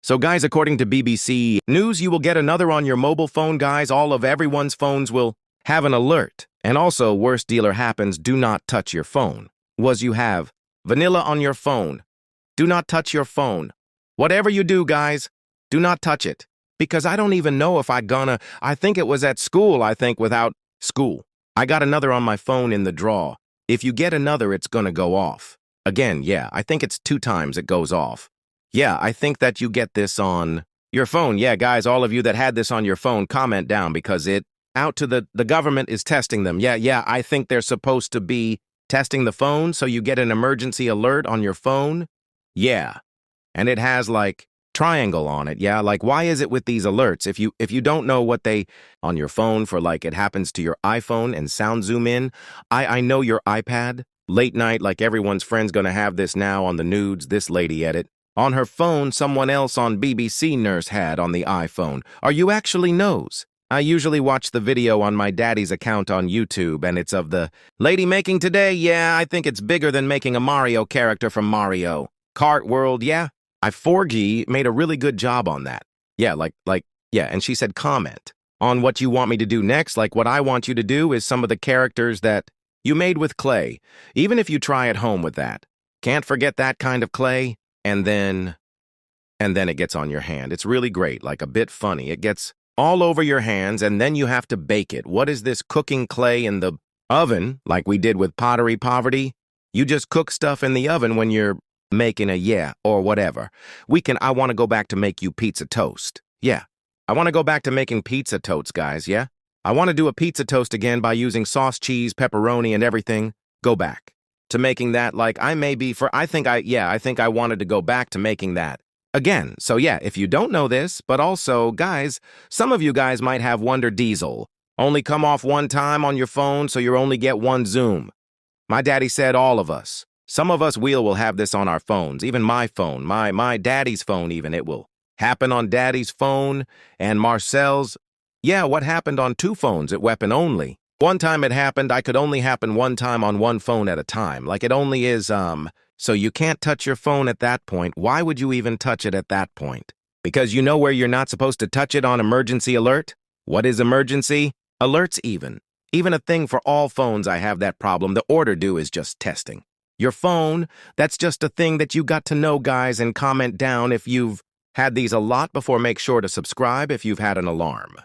So guys, according to BBC News, you will get another on your mobile phone, guys. All of everyone's phones will have an alert. And also, worst dealer happens, do not touch your phone. Was you have vanilla on your phone. Do not touch your phone. Whatever you do, guys, do not touch it. Because I don't even know if I think it was at school, without school. I got another on my phone in the drawer. If you get another, it's gonna go off. Again, yeah, I think it's 2 times it goes off. Yeah, I think that you get this on your phone. Yeah, guys, all of you that had this on your phone, comment down because it out to the government is testing them. Yeah, I think they're supposed to be testing the phone so you get an emergency alert on your phone. Yeah, and it has like triangle on it. Yeah, like why is it with these alerts? If you don't know what they on your phone for like it happens to your iPhone and sound zoom in, I know your iPad. Late night, like everyone's friend's gonna have this now on the nudes, this lady edit. On her phone, someone else on BBC Nurse had on the iPhone. Are you actually knows? I usually watch the video on my daddy's account on YouTube, and it's of the lady making today. Yeah, I think it's bigger than making a Mario character from Mario. Kart World, yeah. I 4G made a really good job on that. Yeah, yeah, and she said comment on what you want me to do next. Like what I want you to do is some of the characters that you made with clay. Even if you try at home with that. Can't forget that kind of clay. And then it gets on your hand. It's really great, like a bit funny. It gets all over your hands, and then you have to bake it. What is this cooking clay in the oven, like we did with Pottery Poverty? You just cook stuff in the oven when you're making or whatever. I want to go back to make you pizza toast. Yeah, I want to go back to making pizza toasts, guys, yeah? I want to do a pizza toast again by using sauce, cheese, pepperoni, and everything. Go back to making that I think I wanted to go back to making that again. So yeah, if you don't know this, but also, guys, some of you guys might have Wonder Diesel. Only come off one time on your phone, so you only get one zoom. My daddy said all of us. Some of us will have this on our phones, even my phone, my daddy's phone even, it will happen on daddy's phone and Marcel's. Yeah, what happened on 2 phones at Weapon Only? One time it happened, I could only happen one time on one phone at a time. Like it only is, so you can't touch your phone at that point. Why would you even touch it at that point? Because you know where you're not supposed to touch it on emergency alert? What is emergency? Alerts even. Even a thing for all phones I have that problem. The order do is just testing. Your phone, that's just a thing that you got to know, guys, and comment down if you've had these a lot before. Make sure to subscribe if you've had an alarm.